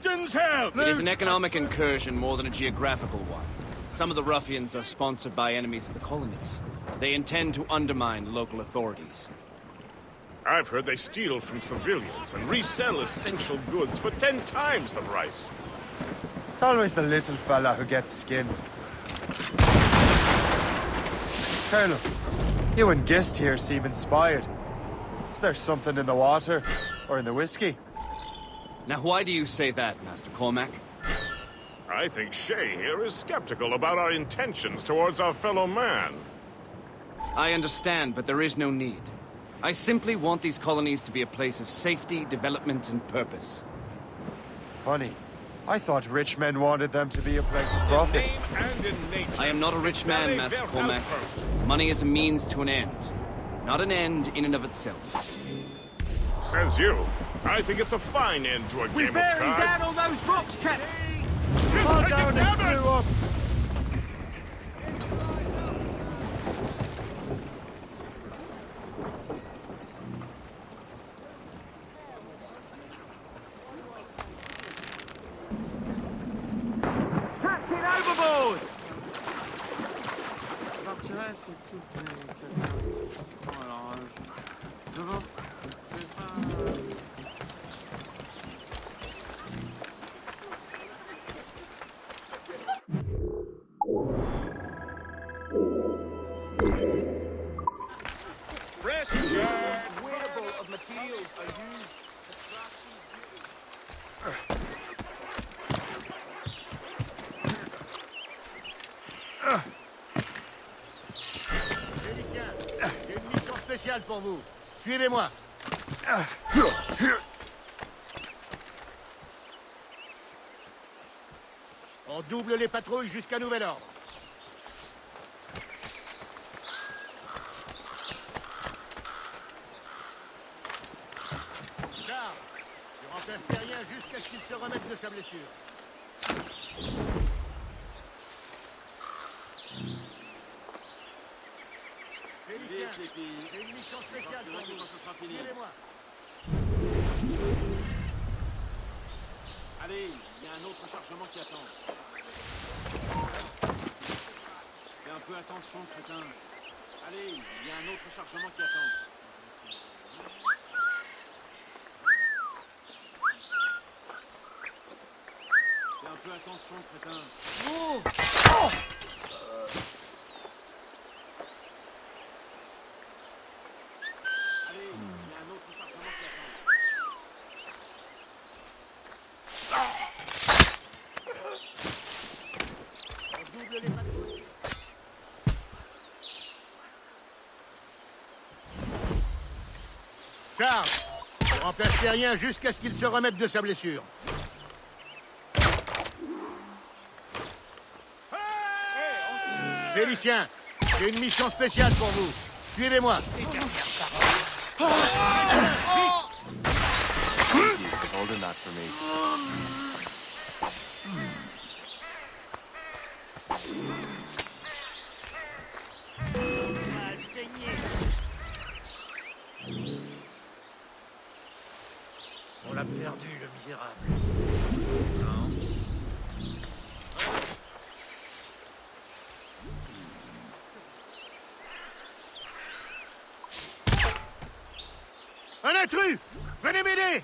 Captain's help! It is an economic incursion more than a geographical one. Some of the ruffians are sponsored by enemies of the colonies. They intend to undermine local authorities. I've heard they steal from civilians and resell essential goods for 10 times the price. It's always the little fella who gets skinned. Colonel, you and Gist here seem inspired. Is there something in the water? Or in the whiskey? Now why do you say that, Master Cormac? I think Shay here is skeptical about our intentions towards our fellow man. I understand, but there is no need. I simply want these colonies to be a place of safety, development, and purpose. Funny. I thought rich men wanted them to be a place of profit. In name and in nature, I am not a rich man, Master Cormac. Money is a means to an end, not an end in and of itself. Says you. I think it's a fine end to a game of cards. We're bearing down on those rocks, Captain! Fall down and blew up! Captain, overboard! L'intérêt, c'est tout. Alors, devant, c'est pas... Wearable of materials are used J'ai une mission spéciale pour vous. Suivez-moi. On double les patrouilles jusqu'à nouvel ordre. Charles, tu remplaces terrien jusqu'à ce qu'il se remette de sa blessure. Félicien, j'ai une mission spéciale pour vous. Suivez-moi. Allez, il y a un autre chargement qui attend. Fais un peu attention, crétin. Allez, il y a un autre chargement qui attend. Fais un peu attention, crétin. Oh! Allez, il y a un autre chargement qui attend. On double les patrouilles. Charles, tu remplaces terrien jusqu'à ce qu'il se remette de sa blessure. Félicien, j'ai une mission spéciale pour vous. Suivez-moi. Holding that for me. On l'a perdu, le misérable. Un intrus! Venez m'aider!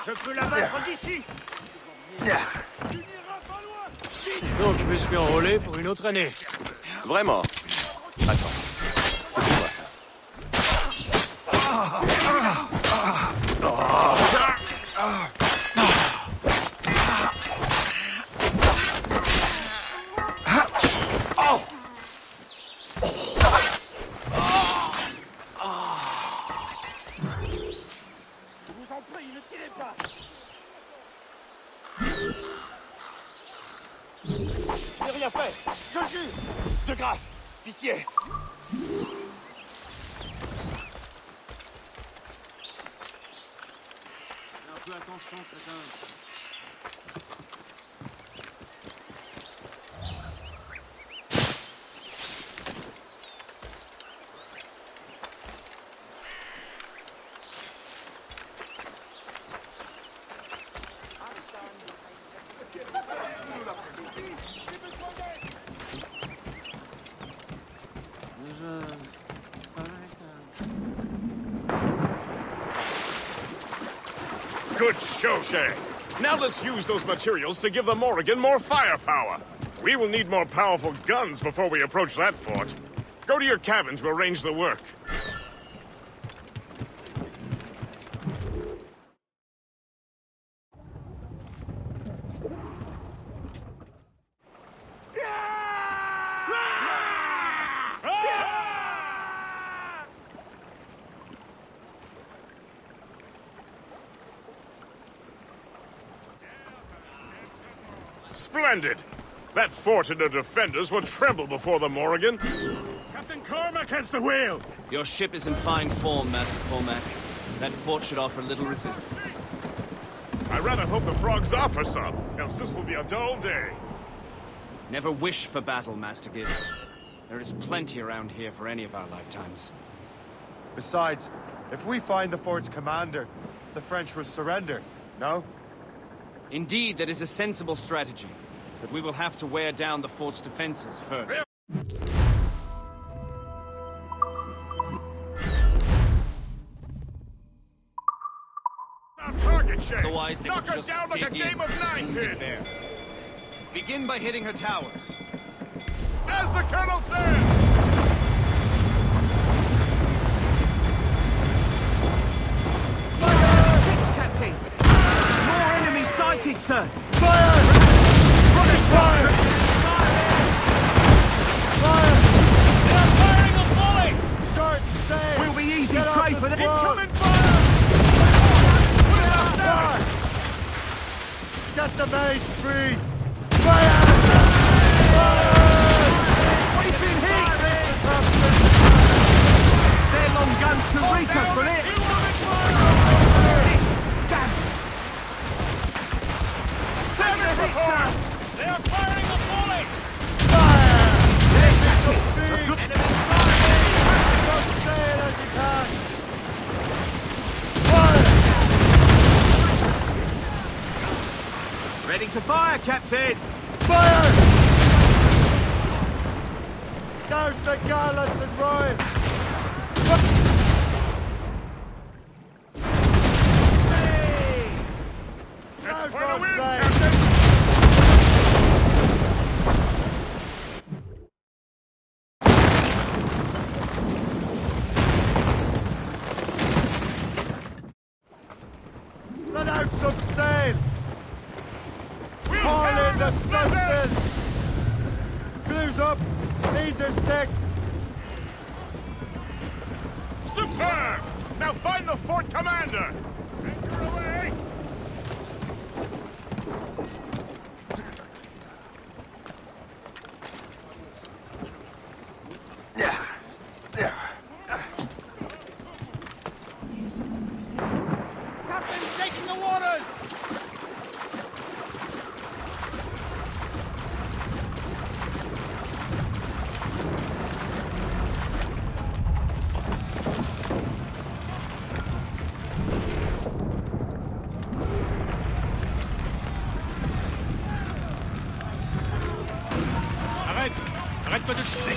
Je peux l'abattre d'ici! Donc je me suis enrôlé pour une autre année. Vraiment? Attends, c'est quoi ça? grâce! Pitié! Fais un peu attention, crétin. Good show, Shay. Now let's use those materials to give the Morrigan more firepower. We will need more powerful guns before we approach that fort. Go to your cabin to arrange the work. Splendid! That fort and the defenders will tremble before the Morrigan. Captain Cormac has the wheel! Your ship is in fine form, Master Cormac. That fort should offer little resistance. I rather hope the frogs offer some, else this will be a dull day. Never wish for battle, Master Gist. There is plenty around here for any of our lifetimes. Besides, if we find the fort's commander, the French will surrender, no? Indeed, that is a sensible strategy. But we will have to wear down the fort's defenses first. Now target, Shay! Otherwise, they Knock could her just down like a dig game in of and ninepins! there. Begin by hitting her towers. As the Colonel says! Captain! More enemies sighted, sir! Fire! Fire! Fire! They're firing a volley! Short sail! We'll be easy Get off prey the for them! squad! Incoming fire! Fire! Get the mates free! Fire! Fire! We've been hit! Their long guns can reach us from it! Damn! Take the hit, sir! They are firing a volley! Fire! There's Captain! Speed! Good Short sail as you can! Fire! Ready to fire, Captain! Fire! Douse the gallants and royal! That's Douse for the on win, sail! Captain! Let out some sail! We'll Haul tear in the them to splinters! stunsail! Clews up! These are sticks! Superb! Now find the fort commander! Anchor away! Captain's taking the waters! Arrête! Arrête-toi de chier!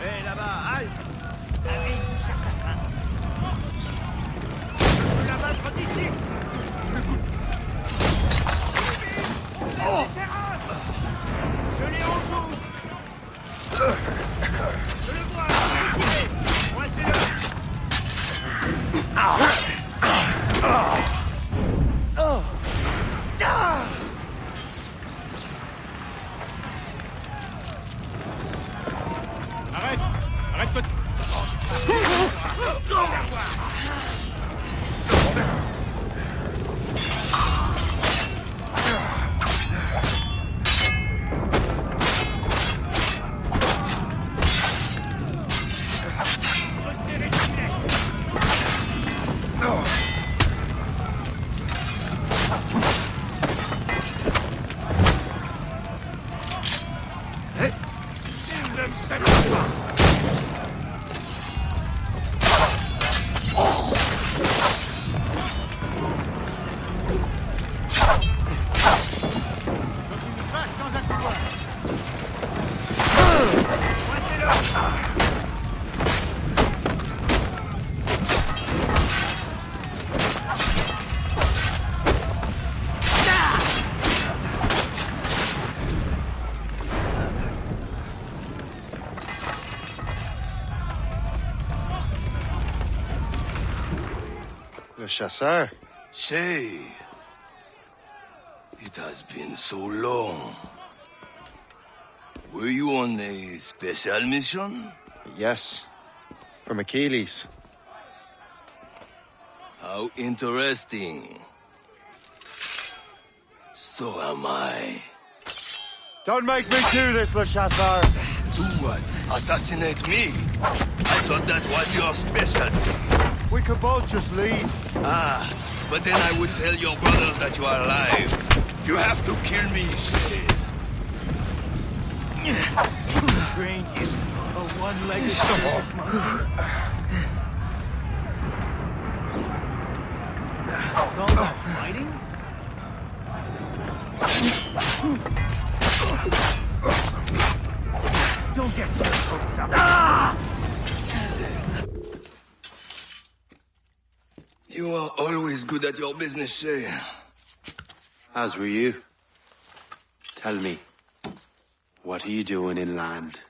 Hé, là-bas, halte! La chasse à train! La battre d'ici! Le chasseur. Shay, it has been so long. Were you on a special mission? Yes. From Achilles. How interesting. So am I. Don't make me do this, Le Chasseur! Do what? Assassinate me? I thought that was your specialty. We could both just leave. Ah, but then I would tell your brothers that you are alive. You have to kill me, Shay. Who trained you? A one-legged Call that fighting? Don't get your hopes up. You are always good at your business, Shay. As were you. Tell me, what are you doing inland?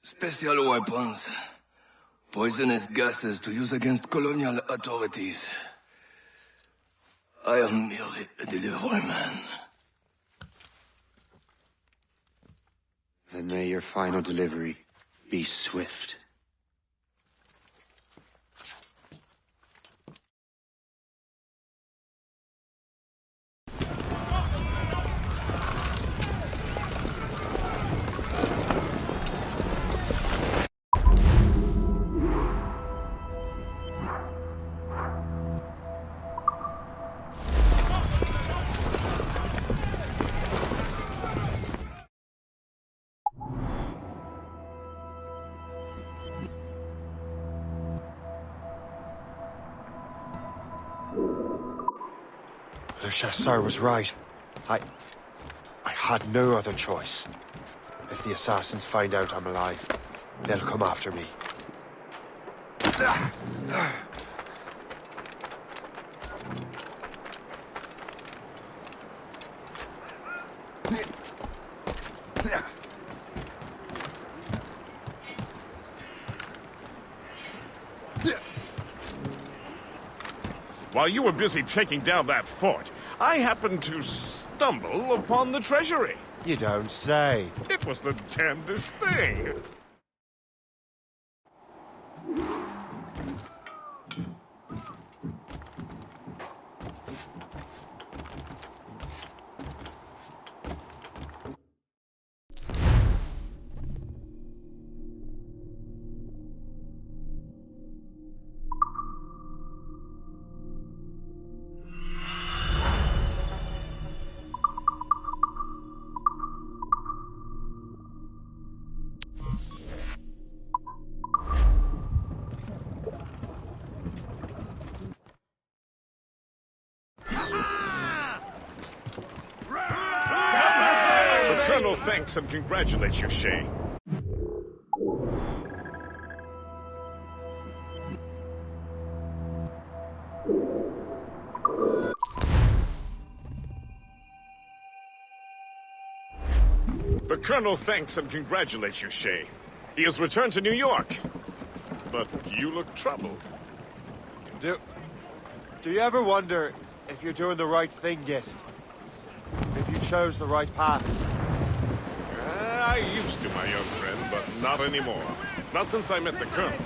Special weapons. Poisonous gases to use against colonial authorities. I am merely a delivery man. Then may your final delivery be swift. Le Chasseur was right. I had no other choice. If the assassins find out I'm alive, they'll come after me. While you were busy taking down that fort, I happened to stumble upon the treasury. You don't say. It was the damnedest thing. The Colonel thanks and congratulates you, Shay. The Colonel thanks and congratulates you, Shay. He has returned to New York. But you look troubled. Do you ever wonder if you're doing the right thing, Gist? If you chose the right path? I used to, my young friend, but not anymore. Not since I met the Colonel.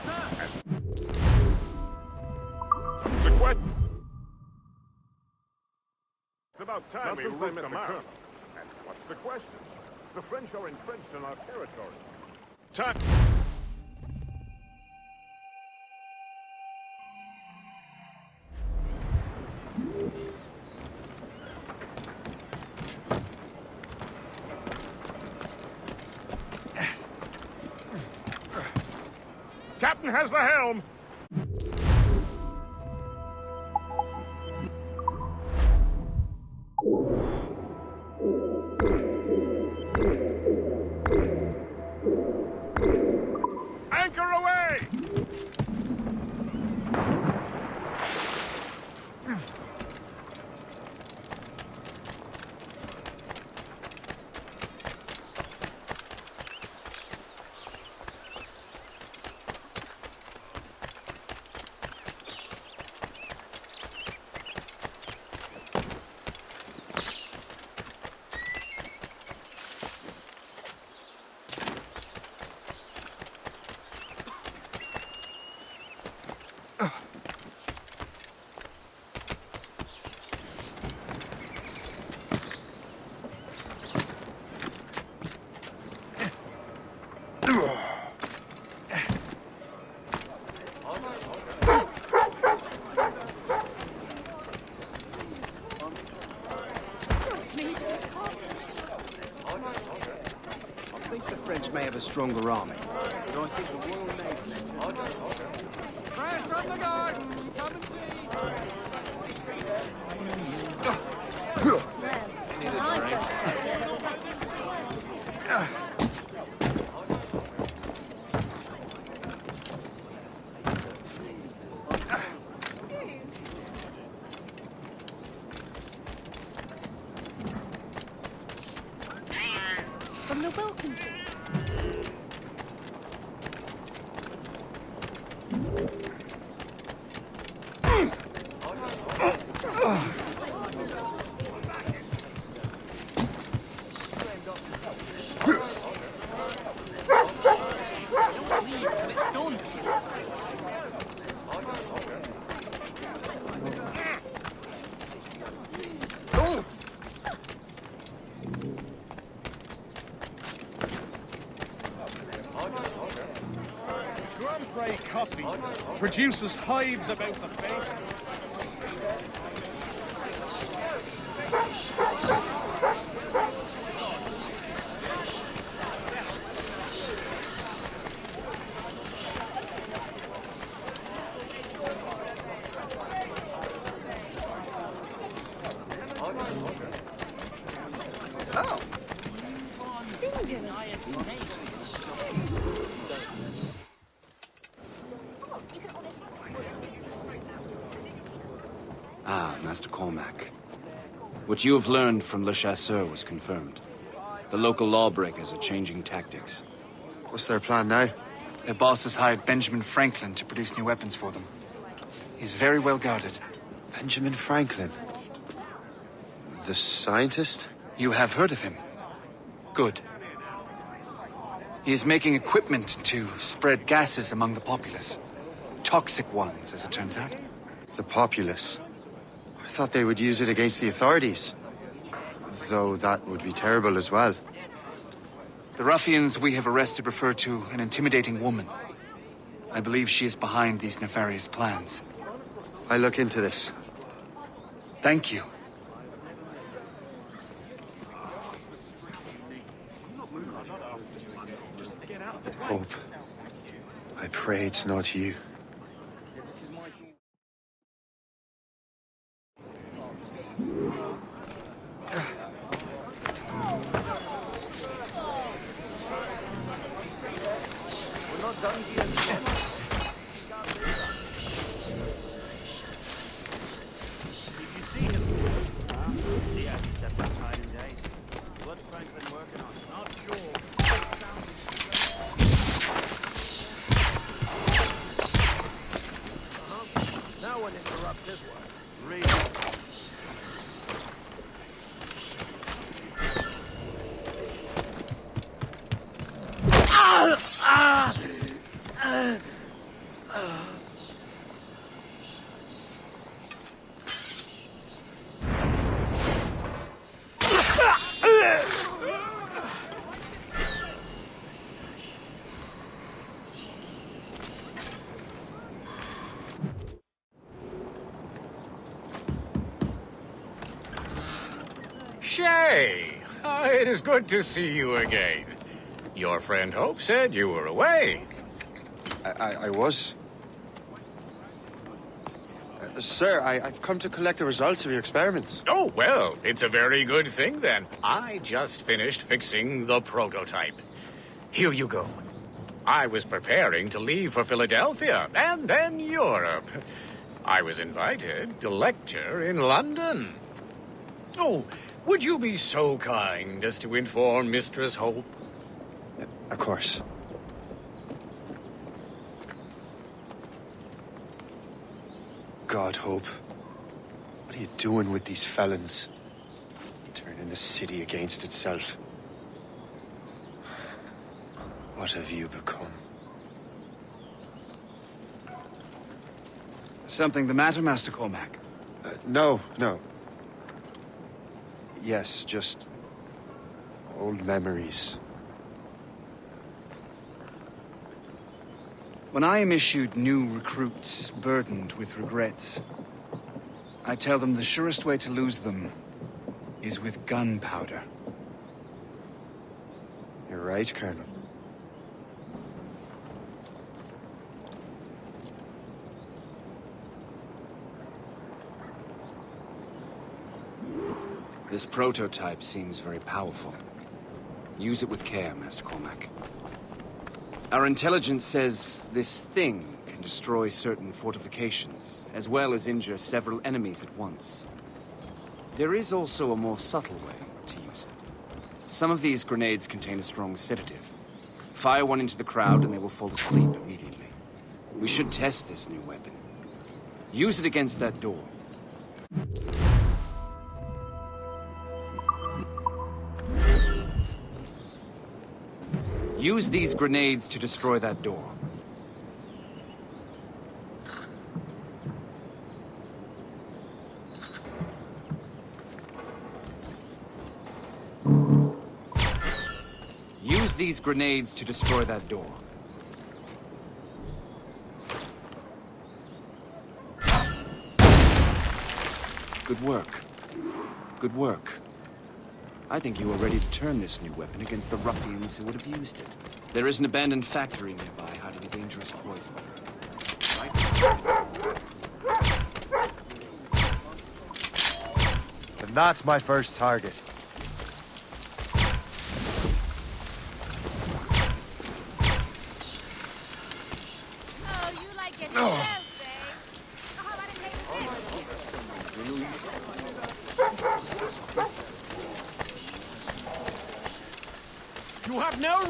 It's the question. It's about time we root them out. And what's the question? The French are entrenched in our territory. Time. Captain has the helm! Anchor away! May have a stronger army, but I think the Royal Navy... Fresh from the garden! Come and see! From the welcome to Coffee produces hives about the face. Ah, Master Cormac. What you have learned from Le Chasseur was confirmed. The local lawbreakers are changing tactics. What's their plan now? Their boss has hired Benjamin Franklin to produce new weapons for them. He's very well guarded. Benjamin Franklin? The scientist? You have heard of him? Good. He is making equipment to spread gases among the populace. Toxic ones, as it turns out. The populace? I thought they would use it against the authorities. Though that would be terrible as well. The ruffians we have arrested refer to an intimidating woman. I believe she is behind these nefarious plans. I'll look into this. Thank you. Hope. I pray it's not you. Shay! It is good to see you again. Your friend Hope said you were away. I was. Sir, I've come to collect the results of your experiments. Oh, well, it's a very good thing then. I just finished fixing the prototype. Here you go. I was preparing to leave for Philadelphia, and then Europe. I was invited to lecture in London. Oh, would you be so kind as to inform Mistress Hope? Of course. God, Hope. What are you doing with these felons? Turning the city against itself. What have you become? Something the matter, Master Cormac? No. Yes, just old memories. When I am issued new recruits burdened with regrets, I tell them the surest way to lose them is with gunpowder. You're right, Colonel. This prototype seems very powerful. Use it with care, Master Cormac. Our intelligence says this thing can destroy certain fortifications, as well as injure several enemies at once. There is also a more subtle way to use it. Some of these grenades contain a strong sedative. Fire one into the crowd and they will fall asleep immediately. We should test this new weapon. Use it against that door. Use these grenades to destroy that door. Use these grenades to destroy that door. Good work. Good work. I think you are ready to turn this new weapon against the ruffians who would have used it. There is an abandoned factory nearby hiding a dangerous poison. And that's my first target. Oh, you like getting close, eh? How about a You have no...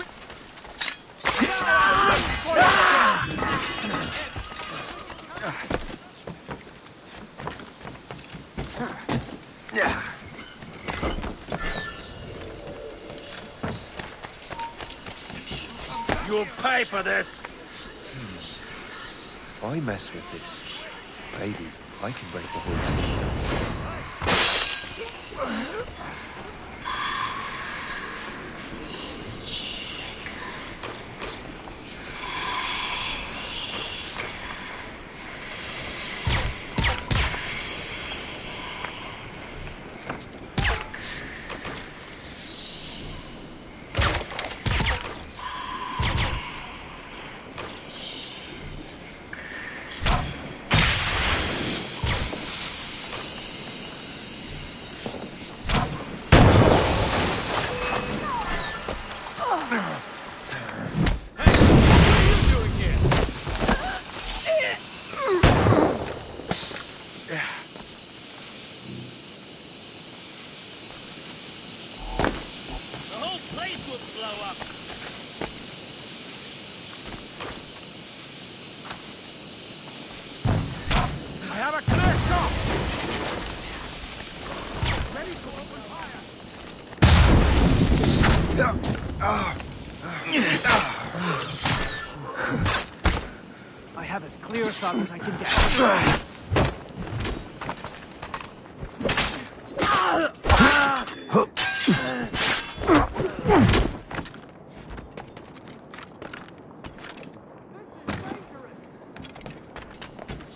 You'll pay for this! If I mess with this, maybe I can break the whole system. I have as clear a shot as I can get.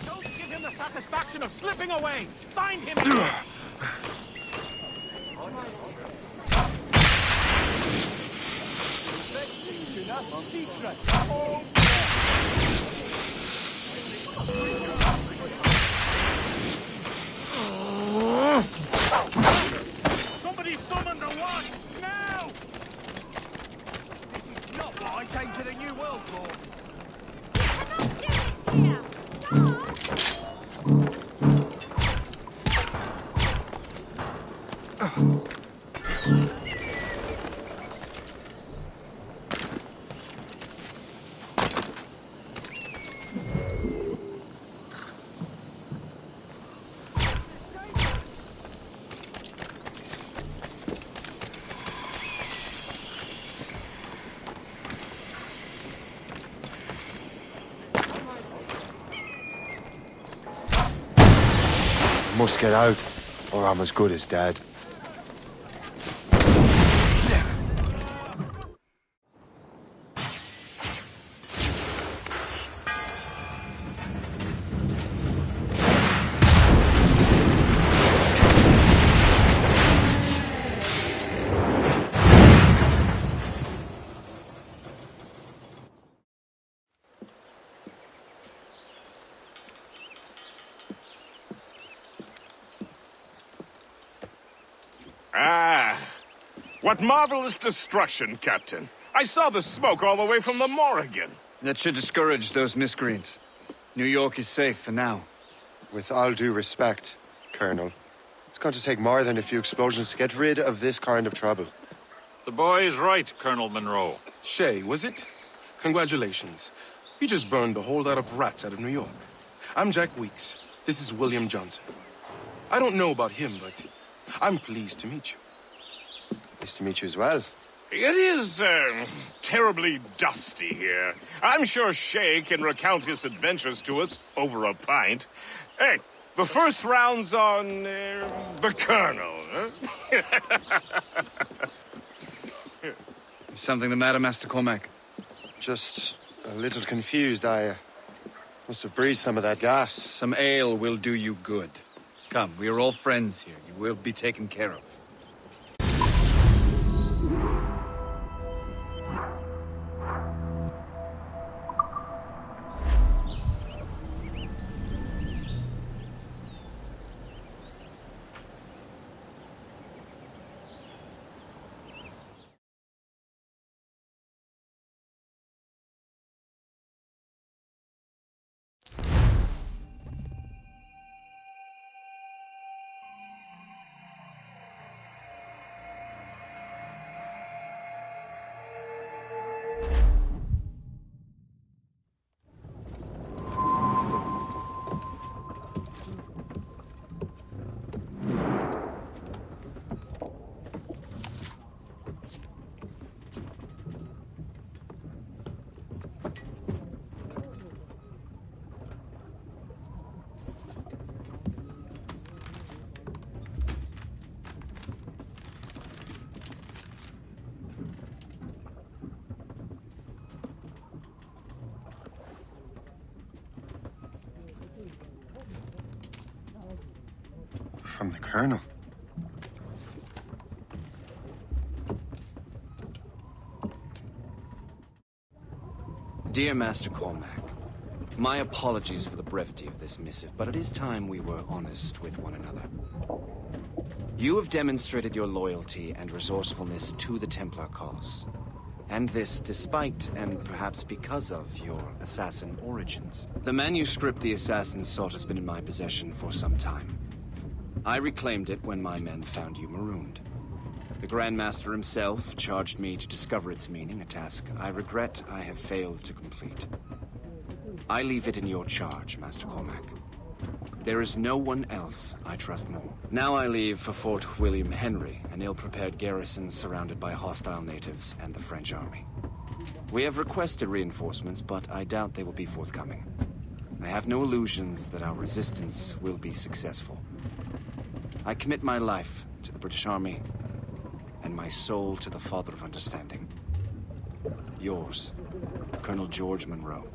Don't give him the satisfaction of slipping away! Find him! Secret. Must get out, or I'm as good as dead. What marvelous destruction, Captain. I saw the smoke all the way from the Morrigan. That should discourage those miscreants. New York is safe for now. With all due respect, Colonel, it's going to take more than a few explosions to get rid of this kind of trouble. The boy is right, Colonel Monroe. Shay, was it? Congratulations. You just burned a whole lot of rats out of New York. I'm Jack Weeks. This is William Johnson. I don't know about him, but I'm pleased to meet you. Nice to meet you as well. It is, terribly dusty here. I'm sure Shay can recount his adventures to us over a pint. Hey, the first round's on, the Colonel, huh? Is something the matter, Master Cormac? Just a little confused. I must have breathed some of that gas. Some ale will do you good. Come, we are all friends here. You will be taken care of. From the Colonel. Dear Master Cormac, my apologies for the brevity of this missive, but it is time we were honest with one another. You have demonstrated your loyalty and resourcefulness to the Templar cause. And this despite, and perhaps because of, your assassin origins. The manuscript the assassins sought has been in my possession for some time. I reclaimed it when my men found you marooned. The Grand Master himself charged me to discover its meaning, a task I regret I have failed to complete. I leave it in your charge, Master Cormac. There is no one else I trust more. Now I leave for Fort William Henry, an ill-prepared garrison surrounded by hostile natives and the French army. We have requested reinforcements, but I doubt they will be forthcoming. I have no illusions that our resistance will be successful. I commit my life to the British Army, and my soul to the Father of Understanding. Yours, Colonel George Monroe.